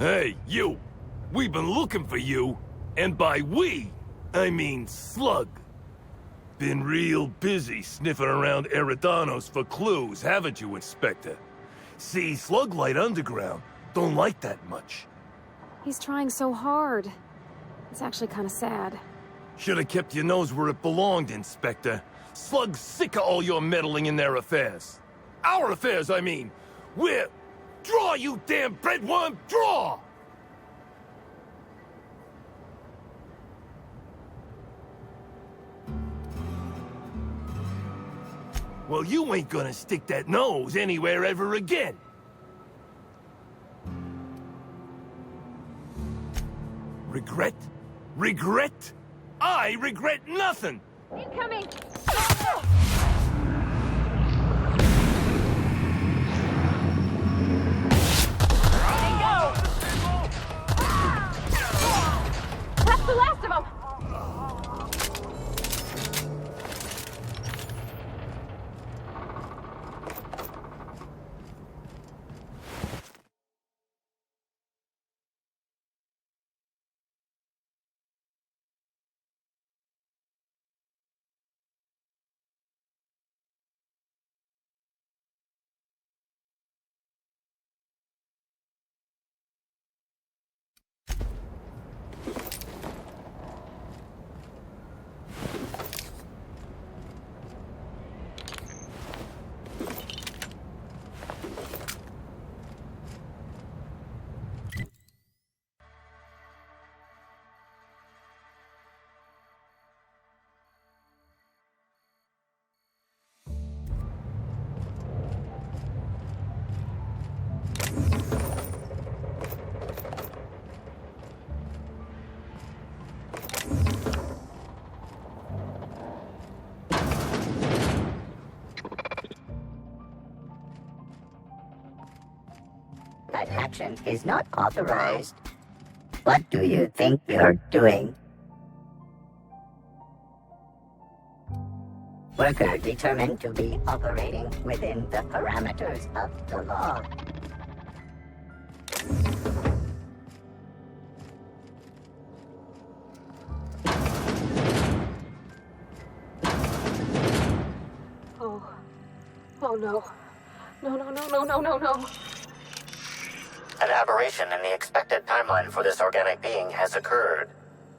Hey, you! We've been looking for you, and by we, I mean Slug. Been real busy sniffing around Erídanos for clues, haven't you, Inspector? See, Slug Light Underground don't like that much. He's trying so hard. It's actually kind of sad. Should've kept your nose where it belonged, Inspector. Slug's sick of all your meddling in their affairs. Our affairs, I mean. We're... Draw, you damn breadworm, draw! Well, you ain't gonna stick that nose anywhere ever again. Regret? Regret? I regret nothing! Incoming! That's the last of them! That action is not authorized. What do you think you're doing? Worker determined to be operating within the parameters of the law. Oh no. No. An aberration in the expected timeline for this organic being has occurred.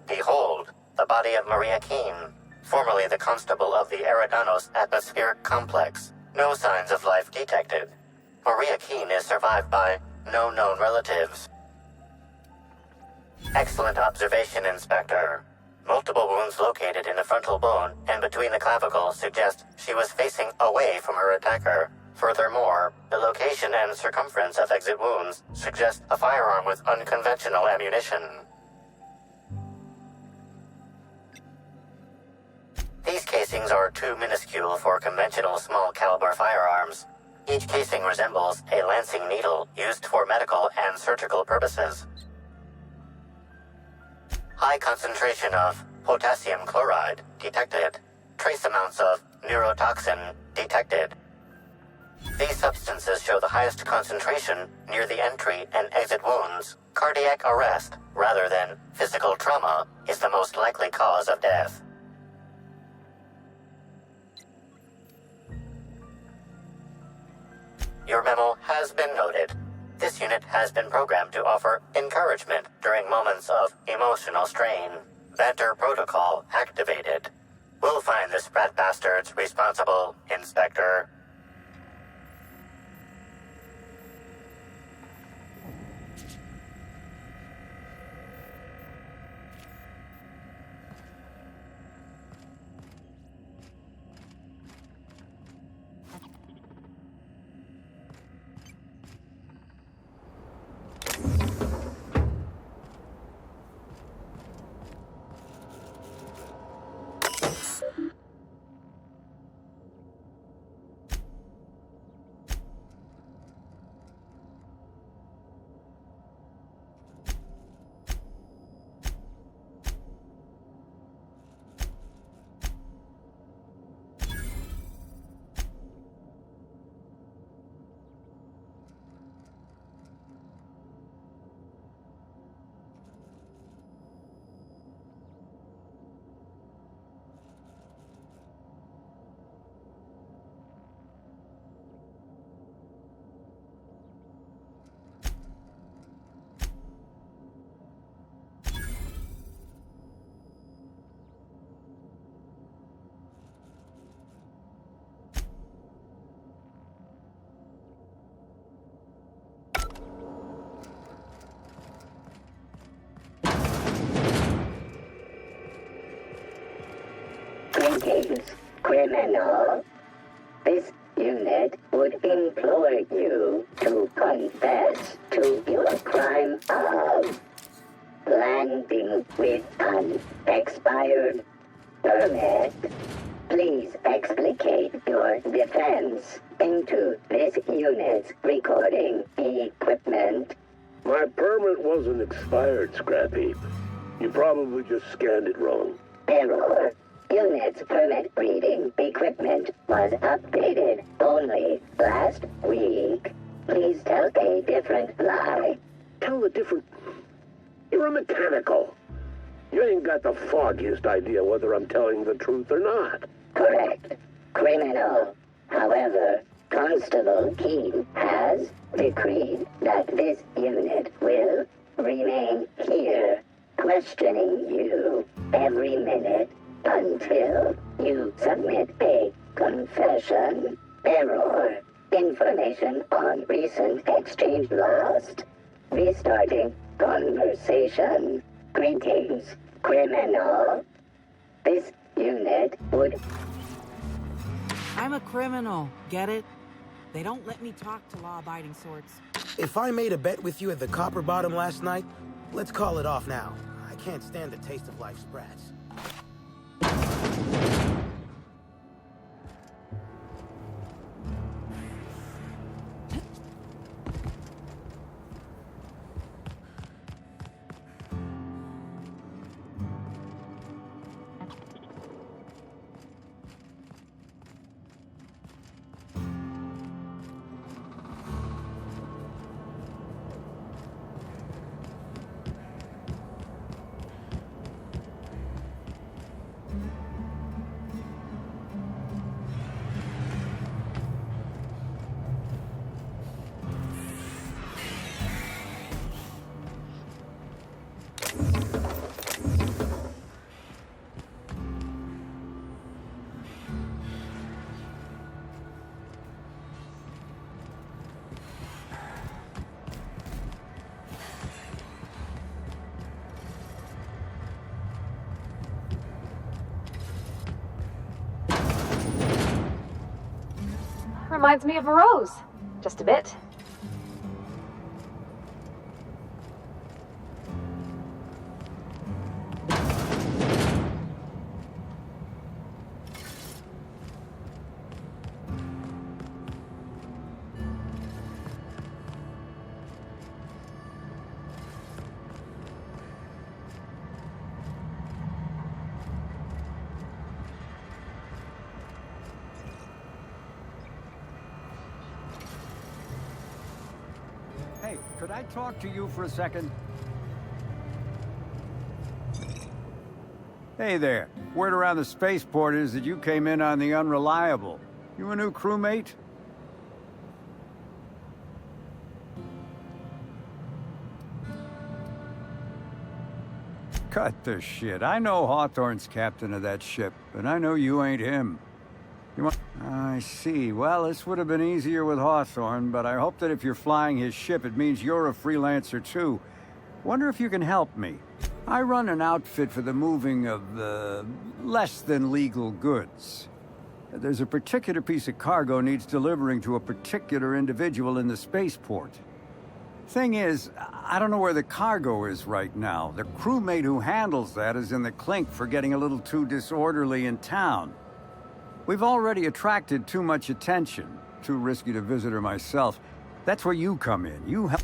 Behold, the body of Maria Keene, formerly the constable of the Erídanos atmospheric complex. No signs of life detected. Maria Keene is survived by no known relatives. Excellent observation, Inspector. Multiple wounds located in the frontal bone and between the clavicles suggest she was facing away from her attacker. Furthermore, the location and circumference of exit wounds suggest a firearm with unconventional ammunition. These casings are too minuscule for conventional small-caliber firearms. Each casing resembles a lancing needle used for medical and surgical purposes. High concentration of potassium chloride detected. Trace amounts of neurotoxin detected. These substances show the highest concentration near the entry and exit wounds. Cardiac arrest, rather than physical trauma, is the most likely cause of death. Your memo has been noted. This unit has been programmed to offer encouragement during moments of emotional strain. Banter protocol activated. We'll find the sprat bastards responsible, Inspector. criminal. This unit would implore you to confess to your crime of landing with an expired permit. Please explicate your defense into this unit's recording equipment. My permit wasn't expired, Scrappy. You probably just scanned it wrong. Error. Unit's permit reading equipment was updated only last week. Please tell a different lie. Tell a different... You're a mechanical. You ain't got the foggiest idea whether I'm telling the truth or not. Correct. Criminal. However, Constable Keen has decreed that this unit will remain here, questioning you every minute until you submit a confession. Error. Information on recent exchange lost. Restarting conversation. Greetings, criminal. This unit would... I'm a criminal, get it? They don't let me talk to law-abiding sorts. If I made a bet with you at the Copper Bottom last night, let's call it off now. I can't stand the taste of life's brats. Reminds me of a rose. Just a bit. Hey, could I talk to you for a second? Hey there. Word around the spaceport is that you came in on the Unreliable. You a new crewmate? Cut the shit. I know Hawthorne's captain of that ship, and I know you ain't him. You want... I see. Well, this would have been easier with Hawthorne, but I hope that if you're flying his ship, it means you're a freelancer too. Wonder if you can help me. I run an outfit for the moving of, less than legal goods. There's a particular piece of cargo needs delivering to a particular individual in the spaceport. Thing is, I don't know where the cargo is right now. The crewmate who handles that is in the clink for getting a little too disorderly in town. We've already attracted too much attention. Too risky to visit her myself. That's where you come in. You help.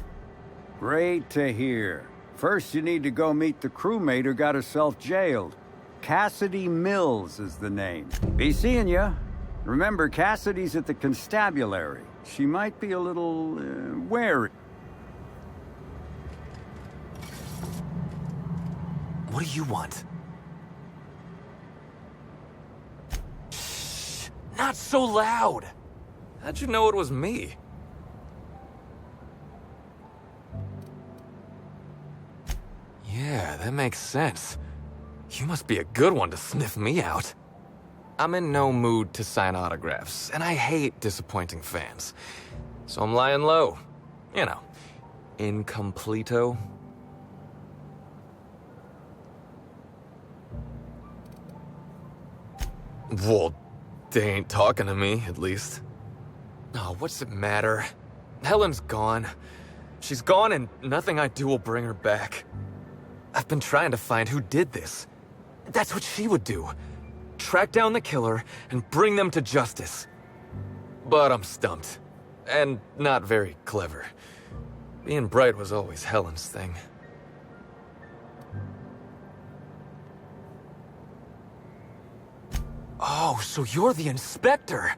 Great to hear. First, you need to go meet the crewmate who got herself jailed. Cassidy Mills is the name. Be seeing ya. Remember, Cassidy's at the constabulary. She might be a little, wary. What do you want? Not so loud! How'd you know it was me? Yeah, that makes sense. You must be a good one to sniff me out. I'm in no mood to sign autographs, and I hate disappointing fans. So I'm lying low. You know, incompleto. Well, They ain't talking to me, at least. Oh, what's it matter? Helen's gone. She's gone and nothing I do will bring her back. I've been trying to find who did this. That's what she would do. Track down the killer and bring them to justice. But I'm stumped. And not very clever. Being bright was always Helen's thing. Oh, so you're the inspector.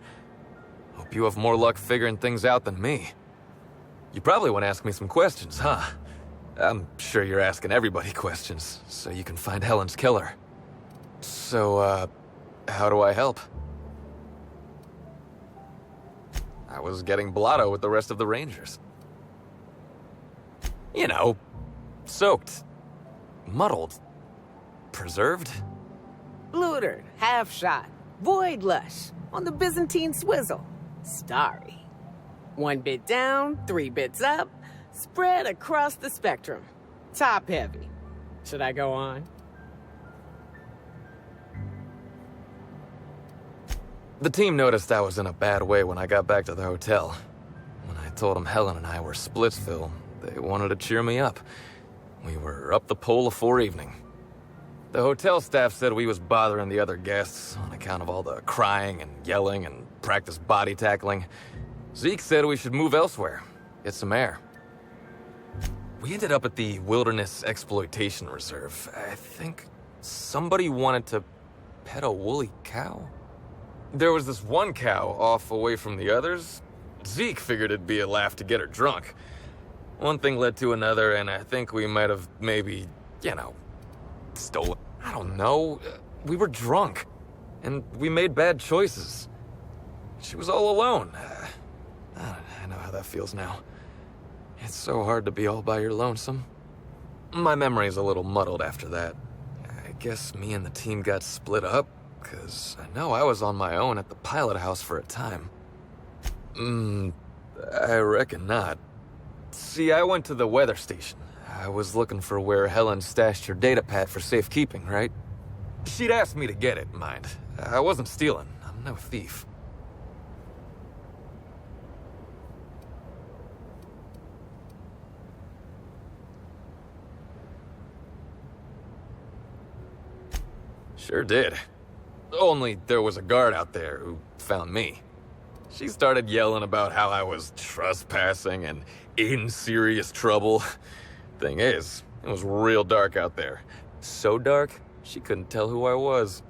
Hope you have more luck figuring things out than me. You probably want to ask me some questions, huh? I'm sure you're asking everybody questions, so you can find Helen's killer. So, how do I help? I was getting blotto with the rest of the Rangers. You know, soaked, muddled, preserved. Blutered, half shot, void lush, on the Byzantine swizzle, starry. 1 bit down, 3 bits up, spread across the spectrum. Top heavy. Should I go on? The team noticed I was in a bad way when I got back to the hotel. When I told them Helen and I were Splitsville, they wanted to cheer me up. We were up the pole afore evening. The hotel staff said we was bothering the other guests on account of all the crying and yelling and practice body tackling. Zeke said we should move elsewhere, get some air. We ended up at the Wilderness Exploitation Reserve. I think somebody wanted to pet a woolly cow. There was this one cow off away from the others. Zeke figured it'd be a laugh to get her drunk. One thing led to another, and I think we might have maybe, stolen. I don't know. We were drunk, and we made bad choices. She was all alone. I know how that feels now. It's so hard to be all by your lonesome. My memory's a little muddled after that. I guess me and the team got split up, because I know I was on my own at the pilot house for a time. I reckon not. See, I went to the weather station. I was looking for where Helen stashed her data pad for safekeeping, right? She'd asked me to get it, mind. I wasn't stealing. I'm no thief. Sure did. Only there was a guard out there who found me. She started yelling about how I was trespassing and in serious trouble. Thing is, it was real dark out there. So dark, she couldn't tell who I was.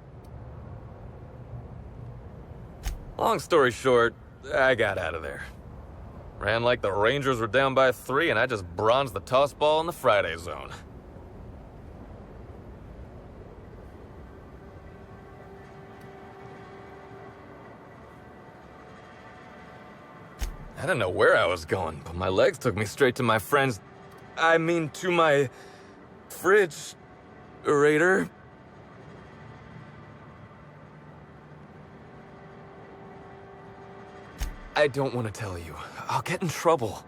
Long story short, I got out of there. Ran like the Rangers were down by 3, and I just bronzed the toss ball in the Friday zone. I didn't know where I was going, but my legs took me straight to my friend's... to my... fridge-rator. I don't want to tell you. I'll get in trouble.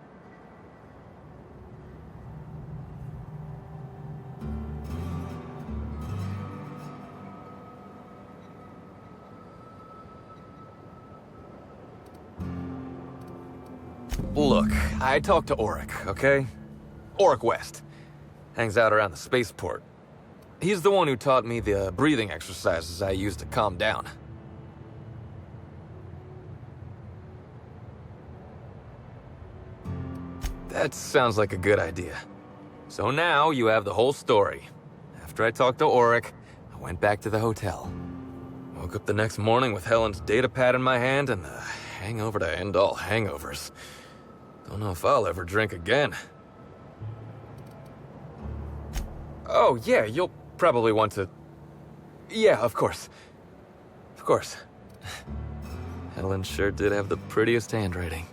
Look, I talked to Auric, okay? Auric West. Hangs out around the spaceport. He's the one who taught me the breathing exercises I use to calm down. That sounds like a good idea. So now you have the whole story. After I talked to Auric, I went back to the hotel. Woke up the next morning with Helen's data pad in my hand and the hangover to end all hangovers. Don't know if I'll ever drink again. Oh, yeah, you'll probably want to... Yeah, of course. Of course. Helen sure did have the prettiest handwriting.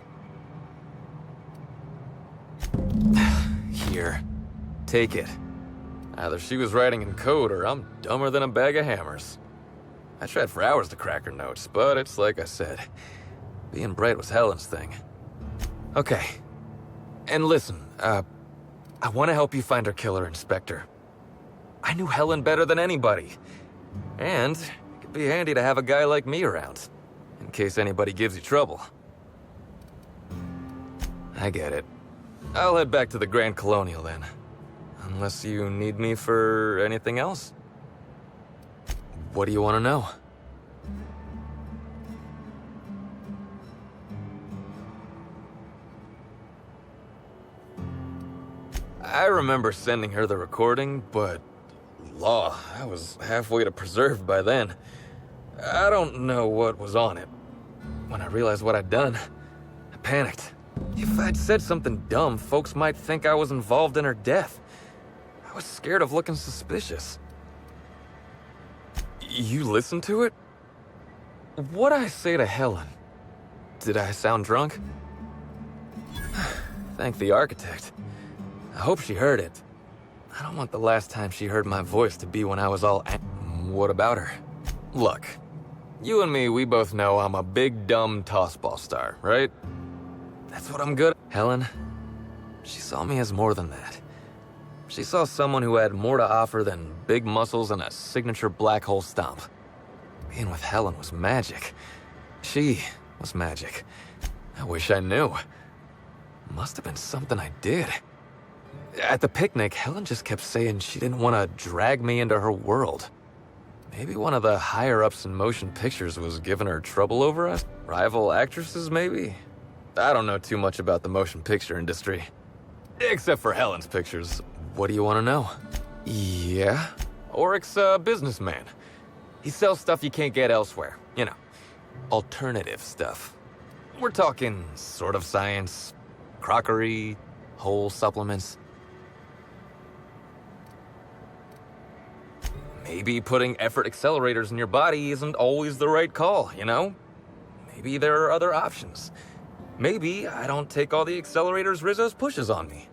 Here. Take it. Either she was writing in code or I'm dumber than a bag of hammers. I tried for hours to crack her notes, but it's like I said. Being bright was Helen's thing. Okay. And listen, I want to help you find her killer, Inspector. I knew Helen better than anybody. And it could be handy to have a guy like me around. case anybody gives you trouble. I get it. I'll head back to the Grand Colonial then. Unless you need me for anything else. What do you want to know? I remember sending her the recording, but law, I was halfway to preserved by then. I don't know what was on it. When I realized what I'd done, I panicked. If I'd said something dumb, folks might think I was involved in her death. I was scared of looking suspicious. You listened to it? What'd I say to Helen? Did I sound drunk? Thank the architect. I hope she heard it. I don't want the last time she heard my voice to be when I was all What about her? Look, you and me, we both know I'm a big dumb tossball star, right? That's what I'm good at. Helen, she saw me as more than that. She saw someone who had more to offer than big muscles and a signature black hole stomp. Being with Helen was magic. She was magic. I wish I knew. Must have been something I did. At the picnic, Helen just kept saying she didn't want to drag me into her world. Maybe one of the higher-ups in motion pictures was giving her trouble over us? Rival actresses, maybe? I don't know too much about the motion picture industry. Except for Helen's pictures. What do you want to know? Yeah? Oryx's a businessman. He sells stuff you can't get elsewhere. You know, alternative stuff. We're talking sort of science, crockery, whole supplements. Maybe putting effort accelerators in your body isn't always the right call, you know? Maybe there are other options. Maybe I don't take all the accelerators Rizzo's pushes on me.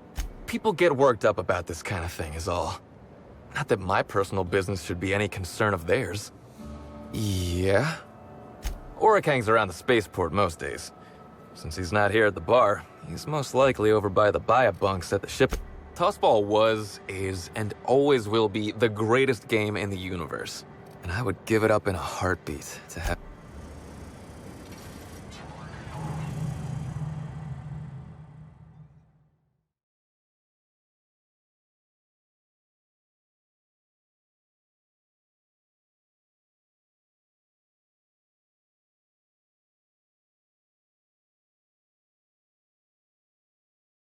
People get worked up about this kind of thing is all. Not that my personal business should be any concern of theirs. Yeah? Oryx hangs around the spaceport most days. Since he's not here at the bar, he's most likely over by the buy-up bunks at the ship. Tossball was, is, and always will be the greatest game in the universe. And I would give it up in a heartbeat to have...